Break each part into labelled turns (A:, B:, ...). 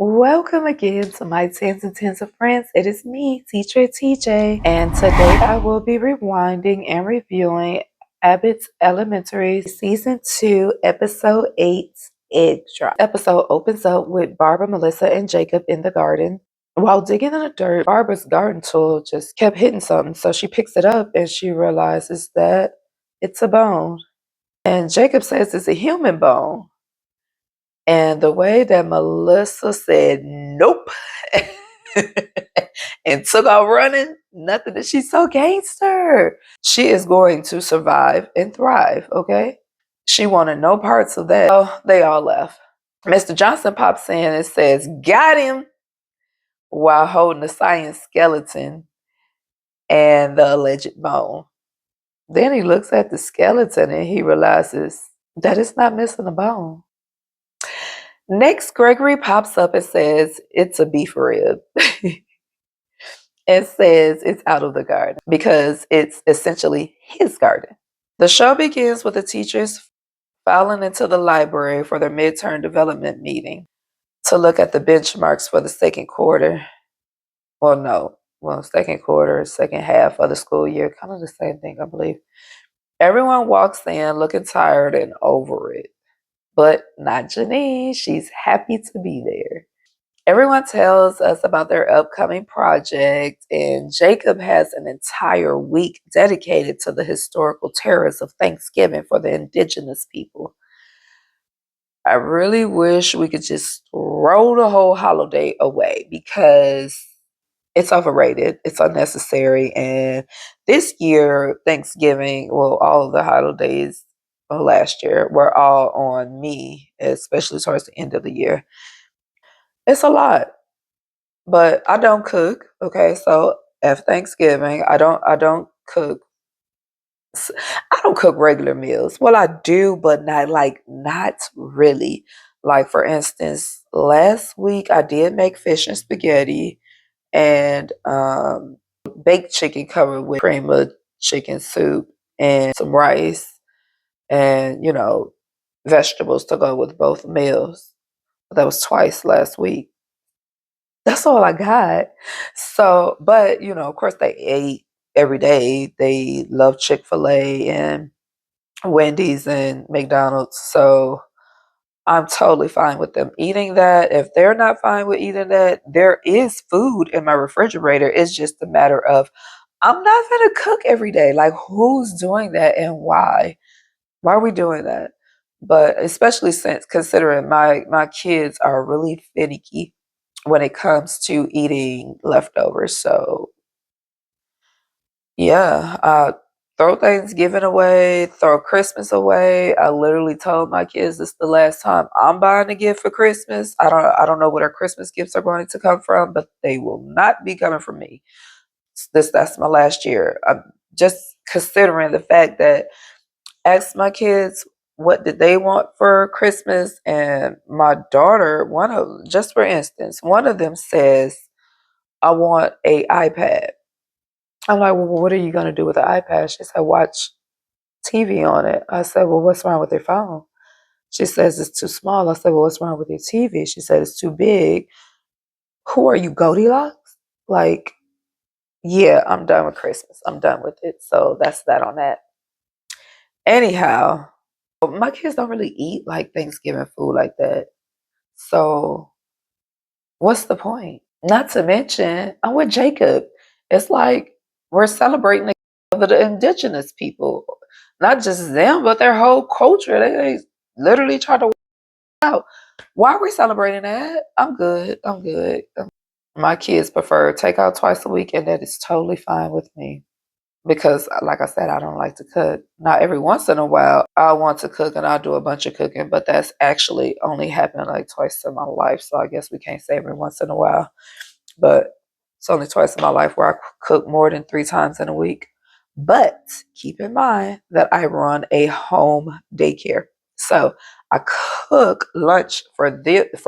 A: Welcome again to my Tens and Tens of Friends. It is me, Teacher TJ, and today I will be rewinding and reviewing Abbott's Elementary Season 2, Episode 8, Egg Drop. Episode opens up with Barbara, Melissa, and Jacob in the garden. While digging in the dirt, Barbara's garden tool just kept hitting something, so she picks it up and she realizes that it's a bone. And Jacob says it's a human bone. And the way that Melissa said nope and took off running, nothing that she's so gangster. She is going to survive and thrive, okay? She wanted no parts of that. So they all left. Mr. Johnson pops in and says, "Got him," while holding the science skeleton and the alleged bone. Then he looks at the skeleton and he realizes that it's not missing a bone. Next, Gregory pops up and says it's a beef rib. And says it's out of the garden because it's essentially his garden. The show begins with the teachers filing into the library for their midterm development meeting to look at the benchmarks for the second quarter. Second quarter, second half of the school year, kind of the same thing, I believe. Everyone walks in looking tired and over it, but not Janine. She's happy to be there. Everyone tells us about their upcoming project, and Jacob has an entire week dedicated to the historical terrors of Thanksgiving for the indigenous people. I really wish we could just throw the whole holiday away because it's overrated, it's unnecessary, and this year, Thanksgiving, all of the holidays of last year were all on me, especially towards the end of the year. It's a lot. But I don't cook, okay? So at Thanksgiving, I don't cook. I don't cook regular meals. Well, I do, but not really. Like for instance, last week I did make fish and spaghetti and baked chicken covered with cream of chicken soup and some rice and vegetables to go with both meals. That was twice last week. That's all I got. So, but of course, they ate every day. They love Chick-fil-A and Wendy's and McDonald's. So I'm totally fine with them eating that. If they're not fine with eating that, there is food in my refrigerator. It's just a matter of I'm not gonna cook every day. Like, who's doing that and why? Why are we doing that? But especially since considering my kids are really finicky when it comes to eating leftovers. So yeah, throw Thanksgiving away, throw Christmas away. I literally told my kids this the last time I'm buying a gift for Christmas. I don't know where their Christmas gifts are going to come from, but they will not be coming from me. That's my last year. I'm just considering the fact that asked my kids what did they want for Christmas, and my daughter, just for instance, one of them says, "I want a iPad." I'm like, "Well, what are you going to do with the iPad?" She said, "Watch TV on it." I said, "Well, what's wrong with your phone?" She says, "It's too small." I said, "Well, what's wrong with your TV?" She said, "It's too big." Who are you, Goldilocks? Like, yeah, I'm done with Christmas. I'm done with it. So that's that on that. Anyhow, my kids don't really eat like Thanksgiving food like that. So what's the point? Not to mention, I'm with Jacob. It's like we're celebrating the indigenous people, not just them, but their whole culture. They literally try to out. Why are we celebrating that? I'm good. I'm good. My kids prefer takeout twice a week, and that is totally fine with me. Because like I said, I don't like to cook. Now every once in a while I want to cook and I'll do a bunch of cooking, but that's actually only happened like twice in my life. So I guess we can't say every once in a while. But it's only twice in my life where I cook more than 3 times in a week. But keep in mind that I run a home daycare. So I cook lunch for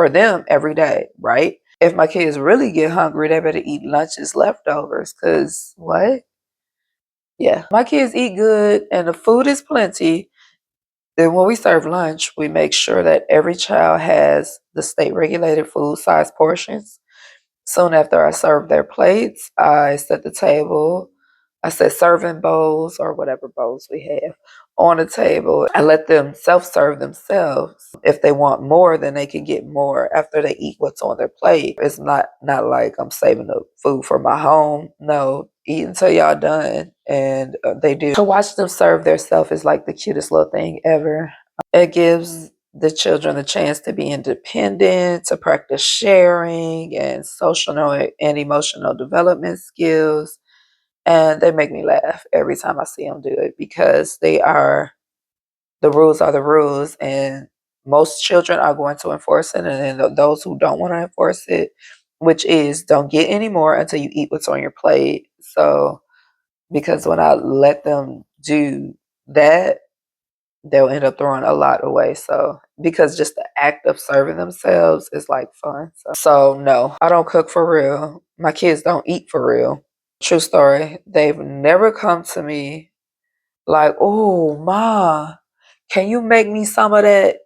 A: them every day, right? If my kids really get hungry, they better eat lunches leftovers. Cause what? Yeah, my kids eat good and the food is plenty. Then when we serve lunch, we make sure that every child has the state regulated food size portions. Soon after I serve their plates, I set the table. I set serving bowls or whatever bowls we have on the table. I let them self-serve themselves. If they want more, then they can get more after they eat what's on their plate. It's not like I'm saving the food for my home. No, eat until y'all done, and they do. To watch them serve themselves is like the cutest little thing ever. It gives the children the chance to be independent, to practice sharing and social and emotional development skills. And they make me laugh every time I see them do it because the rules are the rules, and most children are going to enforce it. And then those who don't want to enforce it, which is don't get any more until you eat what's on your plate. So, because when I let them do that, they'll end up throwing a lot away. So, because just the act of serving themselves is like fun. So no, I don't cook for real. My kids don't eat for real. True story. They've never come to me like, oh, Ma, can you make me some of that?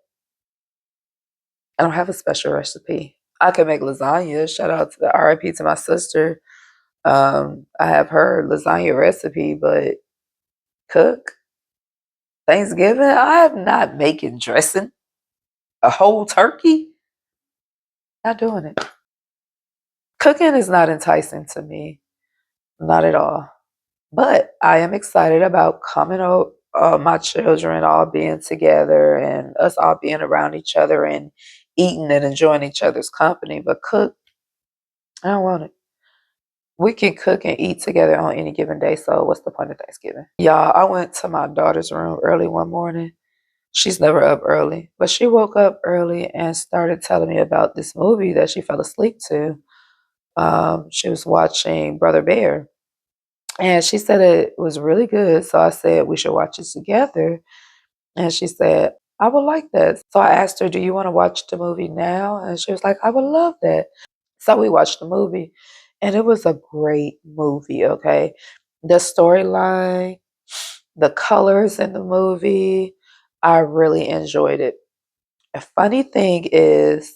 A: I don't have a special recipe. I can make lasagna. Shout out to the RIP to my sister. I have her lasagna recipe, but cook Thanksgiving, I am not making dressing. A whole turkey? Not doing it. Cooking is not enticing to me. Not at all. But I am excited about coming out, my children all being together and us all being around each other and eating and enjoying each other's company. But cook, I don't want it. We can cook and eat together on any given day. So what's the point of Thanksgiving? Y'all, I went to my daughter's room early one morning. She's never up early, but she woke up early and started telling me about this movie that she fell asleep to. She was watching Brother Bear, and she said it was really good. So I said we should watch it together, and she said I would like that. So I asked her, "Do you want to watch the movie now?" And she was like, "I would love that." So we watched the movie, and it was a great movie. Okay, the storyline, the colors in the movie, I really enjoyed it. A funny thing is,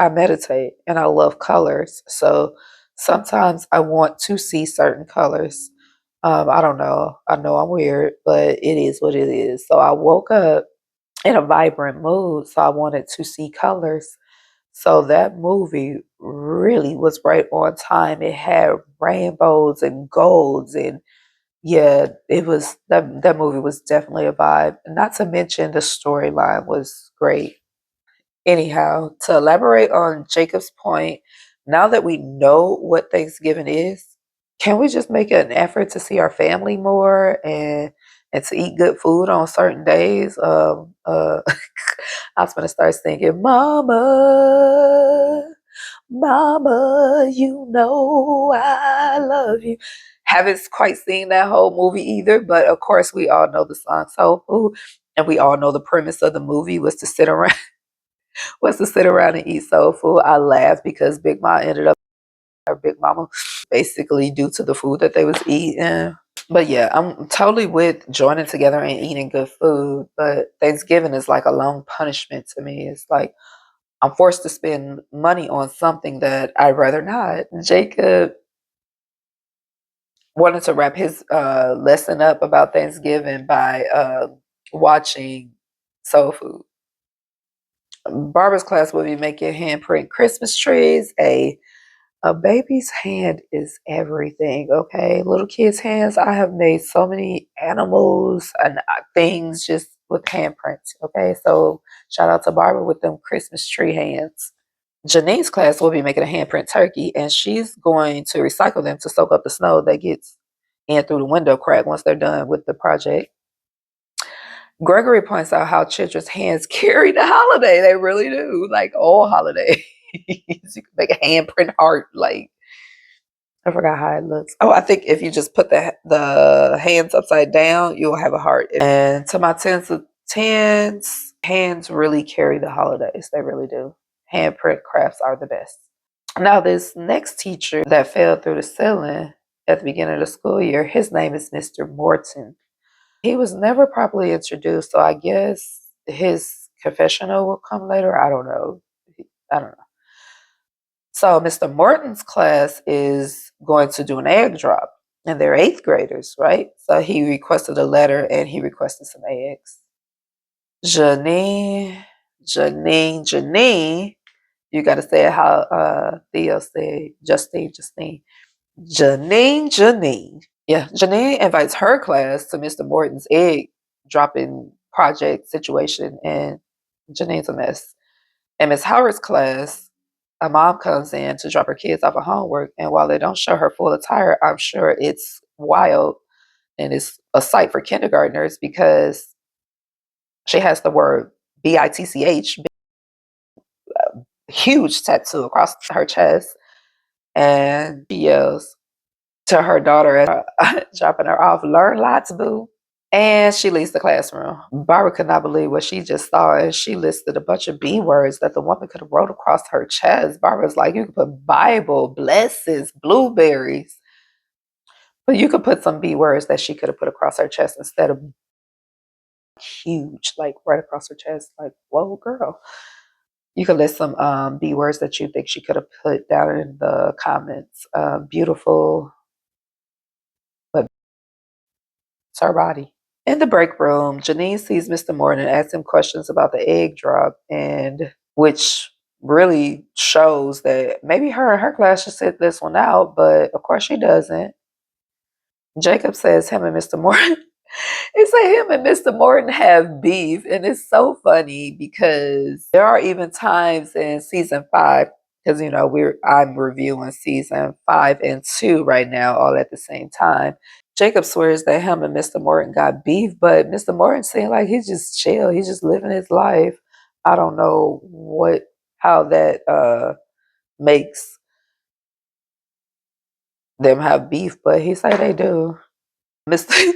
A: I meditate and I love colors. So sometimes I want to see certain colors. I don't know. I know I'm weird, but it is what it is. So I woke up in a vibrant mood. So I wanted to see colors. So that movie really was right on time. It had rainbows and golds, and yeah, it was that movie was definitely a vibe. Not to mention the storyline was great. Anyhow, to elaborate on Jacob's point, now that we know what Thanksgiving is, can we just make an effort to see our family more and to eat good food on certain days? I was gonna start singing, "Mama, Mama, you know I love you." Haven't quite seen that whole movie either, but of course we all know the song "Soul Food," and we all know the premise of the movie was to sit around and eat soul food. I laughed because Big Mom ended up her Big Mama basically due to the food that they was eating. But yeah, I'm totally with joining together and eating good food. But Thanksgiving is like a long punishment to me. It's like I'm forced to spend money on something that I'd rather not. Jacob wanted to wrap his lesson up about Thanksgiving by watching Soul Food. Barbara's class will be making handprint Christmas trees. A baby's hand is everything, okay? Little kids' hands. I have made so many animals and things just with handprints, okay? So shout out to Barbara with them Christmas tree hands. Janine's class will be making a handprint turkey, and she's going to recycle them to soak up the snow that gets in through the window crack once they're done with the project. Gregory points out how children's hands carry the holiday. They really do, like all holidays. You can make a handprint heart. Like I forgot how it looks. Oh, I think if you just put the hands upside down, you'll have a heart. And to my tens of tens, hands really carry the holidays. They really do. Handprint crafts are the best. Now, this next teacher that fell through the ceiling at the beginning of the school year, his name is Mr. Morton. He was never properly introduced, so I guess his confessional will come later. I don't know. I don't know. So Mr. Morton's class is going to do an egg drop, and they're eighth graders, right? So he requested a letter and he requested some eggs. Janine, Janine. You got to say it how Theo said, Justine. Janine. Yeah, Janine invites her class to Mr. Morton's egg dropping project situation, and Janine's a mess. In Miss Howard's class, a mom comes in to drop her kids off of homework, and while they don't show her full attire, I'm sure it's wild and it's a sight for kindergartners because she has the word BITCH, huge tattoo across her chest, and she yells to her daughter, dropping her off, "Learn lots, boo." And she leaves the classroom. Barbara could not believe what she just saw, and she listed a bunch of B words that the woman could have wrote across her chest. Barbara's like, you could put Bible, blessings, blueberries, but you could put some B words that she could have put across her chest instead of huge, like right across her chest. Like, whoa, girl. You could list some B words that you think she could have put down in the comments. Beautiful, but it's her body. In the break room, Janine sees Mr. Morton and asks him questions about the egg drop, and which really shows that maybe her and her class should sit this one out, but of course she doesn't. Jacob says him and Mr. Morton, he said him and Mr. Morton have beef, and it's so funny because there are even times in season 5, because you know I'm reviewing season 5 and 2 right now, all at the same time. Jacob swears that him and Mr. Morton got beef, but Mr. Morton seemed like he's just chill. He's just living his life. I don't know how that makes them have beef, but he say they do. Mr.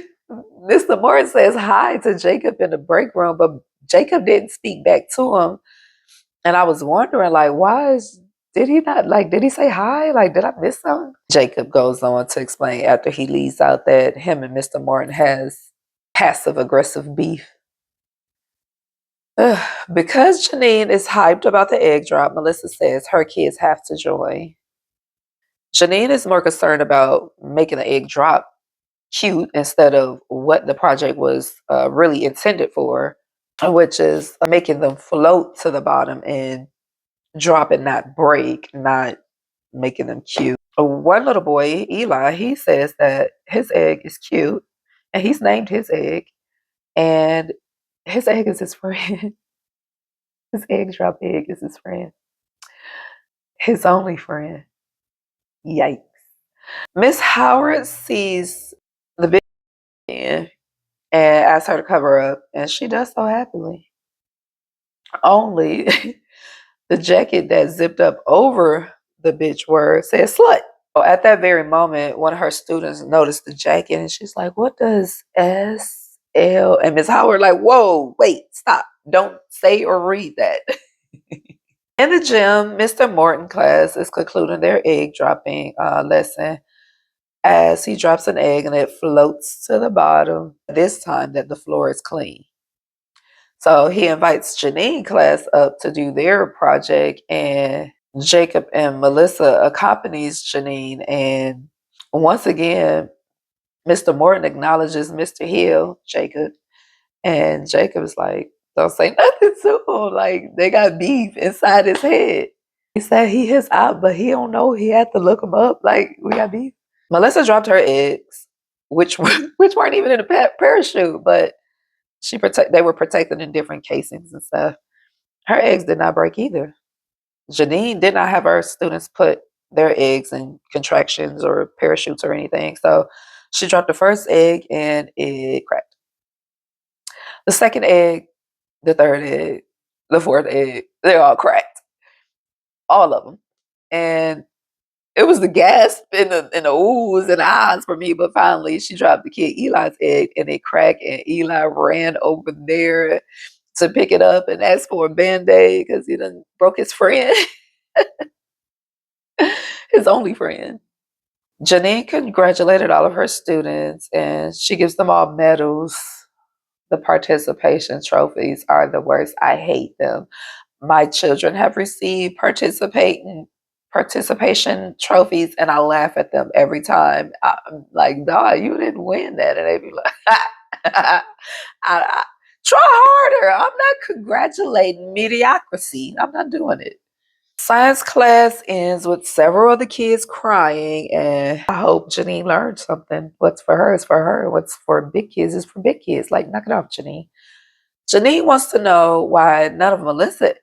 A: Mr. Morton says hi to Jacob in the break room, but Jacob didn't speak back to him. And I was wondering, like, did he not, like, did he say hi? Like, did I miss something? Jacob goes on to explain after he leaves out that him and Mr. Morton has passive aggressive beef. Because Janine is hyped about the egg drop, Melissa says her kids have to join. Janine is more concerned about making the egg drop cute instead of what the project was really intended for, which is making them float to the bottom and drop and not break, not making them cute. One little boy, Eli, he says that his egg is cute and he's named his egg, and his egg is his friend. His egg drop egg is his friend. His only friend. Yikes. Miss Howard sees the big man and asks her to cover up, and she does so happily. Only the jacket that zipped up over the bitch word says slut. At that very moment, one of her students noticed the jacket and she's like, what does SL? And Miss Howard, like, whoa, wait, stop. Don't say or read that. In the gym, Mr. Morton class is concluding their egg dropping lesson as he drops an egg and it floats to the bottom, this time that the floor is clean. So he invites Janine class up to do their project, and Jacob and Melissa accompanies Janine. And once again, Mr. Morton acknowledges Mr. Hill, Jacob, and Jacob is like, don't say nothing to him. Like, they got beef inside his head. He said he is out, but he don't know. He had to look him up. Like, we got beef. Melissa dropped her eggs, which which weren't even in a parachute, but they were protected in different casings and stuff. Her eggs did not break either. Janine did not have her students put their eggs in contractions or parachutes or anything. So she dropped the first egg and it cracked. The second egg, the third egg, the fourth egg, they all cracked. All of them. And it was the gasp and the oohs and ahs for me, but finally she dropped the kid Eli's egg and it cracked, and Eli ran over there to pick it up and ask for a Band-Aid because he done broke his friend, his only friend. Janine congratulated all of her students and she gives them all medals. The participation trophies are the worst. I hate them. My children have received participation trophies, and I laugh at them every time. I'm like, "Dog, you didn't win that," and they be like, I, "Try harder." I'm not congratulating mediocrity. I'm not doing it. Science class ends with several of the kids crying, and I hope Janine learned something. What's for her is for her. What's for big kids is for big kids. Like, knock it off, Janine. Janine wants to know why none of Melissa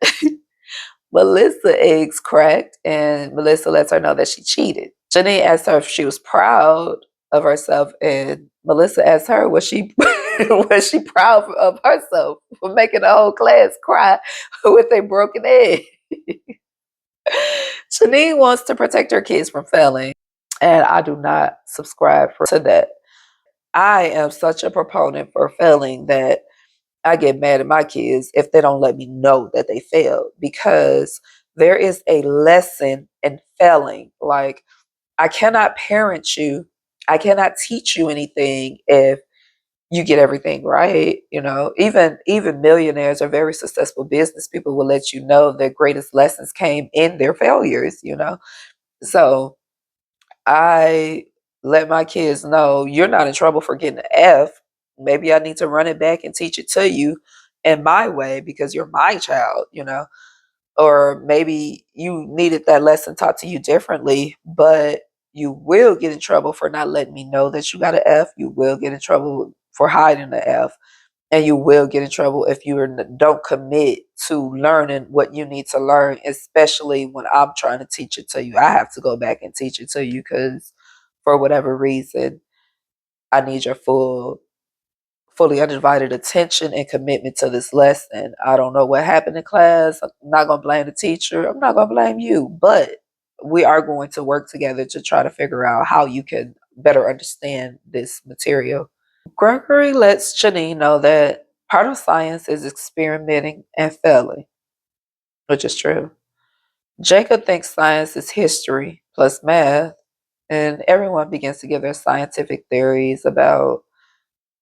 A: eggs cracked, and Melissa lets her know that she cheated. Janine asked her if she was proud of herself, and Melissa asked her was she was she proud of herself for making the whole class cry with a broken egg. Janine wants to protect her kids from failing, and I do not subscribe to that. I am such a proponent for failing that I get mad at my kids if they don't let me know that they failed, because there is a lesson in failing. Like, I cannot parent you, I cannot teach you anything if you get everything right. Even millionaires or very successful business people will let you know their greatest lessons came in their failures. So I let my kids know you're not in trouble for getting an F. Maybe I need to run it back and teach it to you in my way because you're my child. Or maybe you needed that lesson taught to you differently, but you will get in trouble for not letting me know that you got an F. You will get in trouble for hiding the F. And you will get in trouble if you don't commit to learning what you need to learn, especially when I'm trying to teach it to you. I have to go back and teach it to you because for whatever reason, I need your fully undivided attention and commitment to this lesson. I don't know what happened in class. I'm not going to blame the teacher. I'm not going to blame you, but we are going to work together to try to figure out how you can better understand this material. Gregory lets Janine know that part of science is experimenting and failing, which is true. Jacob thinks science is history plus math, and everyone begins to give their scientific theories about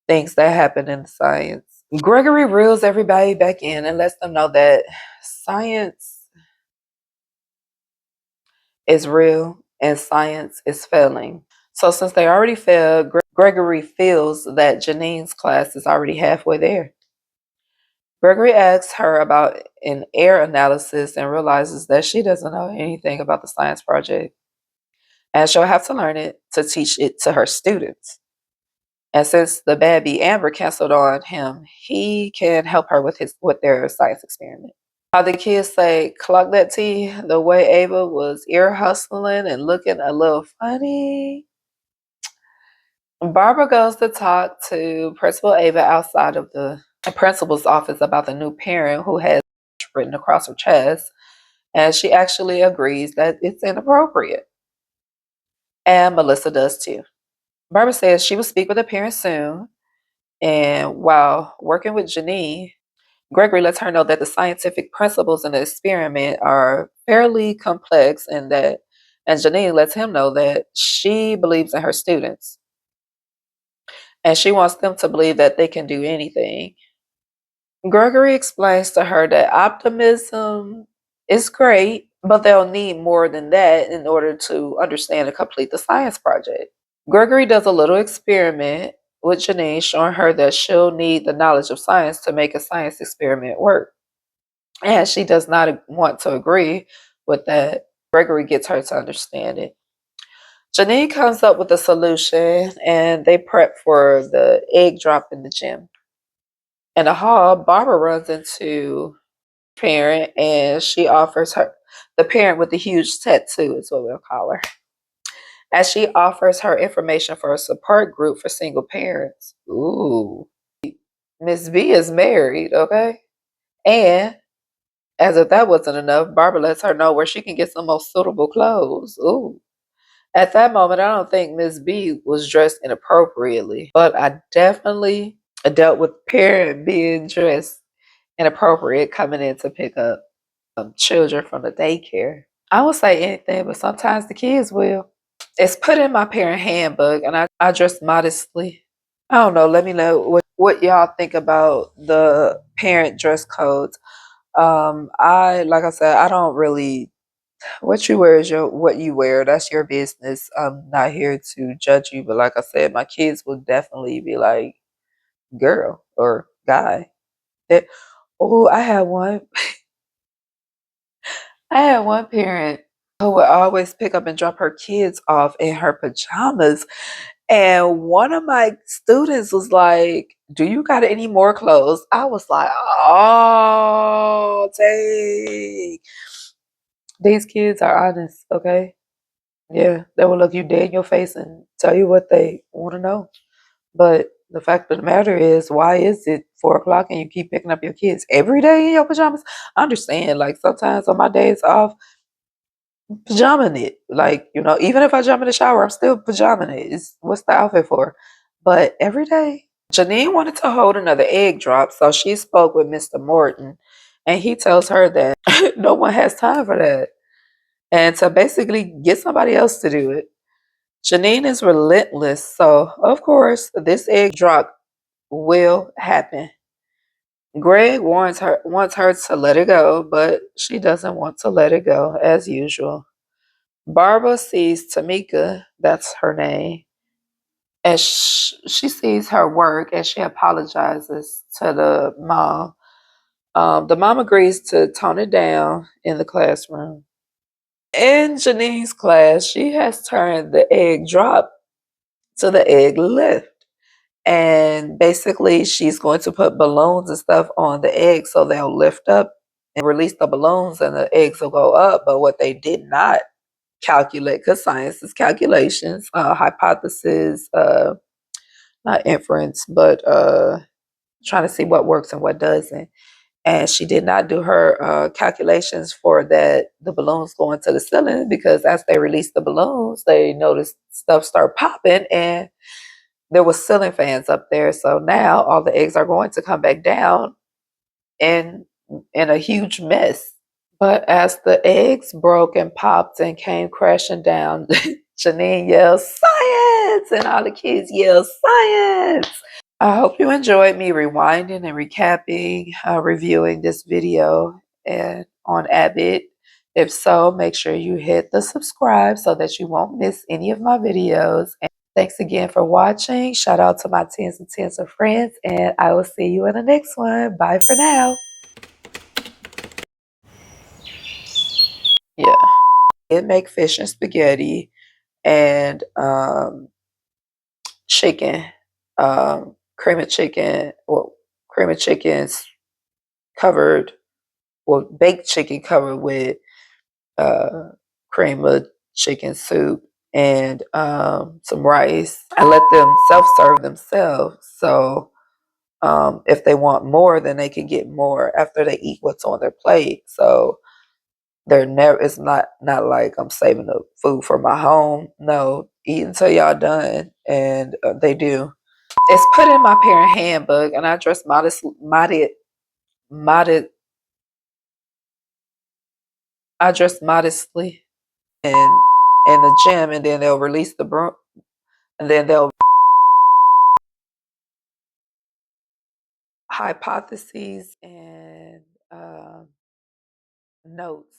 A: things that happen in science. Gregory reels everybody back in and lets them know that science is real and science is failing. So since they already failed, Gregory feels that Janine's class is already halfway there. Gregory asks her about an air analysis and realizes that she doesn't know anything about the science project, and she'll have to learn it to teach it to her students. And since the baby Amber canceled on him, he can help her with their science experiment. How the kids say, "Clock that T," the way Ava was ear hustling and looking a little funny. Barbara goes to talk to Principal Ava outside of the principal's office about the new parent who has written across her chest, and she actually agrees that it's inappropriate. And Melissa does too. Barbara says she will speak with the parent soon, and while working with Janine, Gregory lets her know that the scientific principles in the experiment are fairly complex, and Janine lets him know that she believes in her students, and she wants them to believe that they can do anything. Gregory explains to her that optimism is great, but they'll need more than that in order to understand and complete the science project. Gregory does a little experiment with Janine, showing her that she'll need the knowledge of science to make a science experiment work. And she does not want to agree with that. Gregory gets her to understand it. Janine comes up with a solution, and they prep for the egg drop in the gym. In the hall, Barbara runs into parent, and she offers her the parent with the huge tattoo is what we'll call her. As she offers her information for a support group for single parents. Ooh, Miss B is married, okay? And as if that wasn't enough, Barbara lets her know where she can get some most suitable clothes. Ooh. At that moment, I don't think Miss B was dressed inappropriately, but I definitely dealt with parent being dressed inappropriate coming in to pick up children from the daycare. I would say anything, but sometimes the kids will. It's put in my parent handbook, and I dress modestly. I don't know. Let me know what what y'all think about the parent dress codes. I like I said, I don't really what you wear is what you wear. That's your business. I'm not here to judge you, but like I said, my kids will definitely be like, girl or guy. That oh, I had one parent who would always pick up and drop her kids off in her pajamas. And one of my students was like, do you got any more clothes? I was like, oh, dang. These kids are honest, okay? Yeah, they will look you dead in your face and tell you what they want to know. But the fact of the matter is, why is it 4 o'clock and you keep picking up your kids every day in your pajamas? I understand, like sometimes on my days off, pajama knit. Like, even if I jump in the shower, I'm still pajama knit. What's the outfit for? But every day. Janine wanted to hold another egg drop, so she spoke with Mr. Morton, and he tells her that no one has time for that. And to basically get somebody else to do it. Janine is relentless, so of course this egg drop will happen. Greg wants her to let it go, but she doesn't want to let it go as usual. Barbara sees Tamika, that's her name, and she sees her work and she apologizes to the mom. The mom agrees to tone it down in the classroom. In Janine's class, she has turned the egg drop to the egg lift. And basically, she's going to put balloons and stuff on the eggs so they'll lift up and release the balloons and the eggs will go up. But what they did not calculate, because science is calculations, hypothesis, not inference, but trying to see what works and what doesn't. And she did not do her calculations for the balloons going to the ceiling, because as they released the balloons, they noticed stuff start popping and there was ceiling fans up there. So now all the eggs are going to come back down in in a huge mess. But as the eggs broke and popped and came crashing down, Janine yelled, "Science!" And all the kids yelled, "Science!" I hope you enjoyed me rewinding and recapping, reviewing this video and on Abbott. If so, make sure you hit the subscribe so that you won't miss any of my videos. And thanks again for watching. Shout out to my tens and tens of friends, and I will see you in the next one. Bye for now. Yeah. It make fish and spaghetti and chicken, cream of chicken, well, cream of chickens covered, well, baked chicken covered with uh, cream of chicken soup and some rice. I let them self-serve themselves. So if they want more, then they can get more after they eat what's on their plate. So they're never. It's not like I'm saving the food for my home. No, eat until y'all done, and they do. It's put in my parent handbook, and I dress modest. I dress modestly and in the gym, and then they'll release the broom, and then they'll hypotheses and notes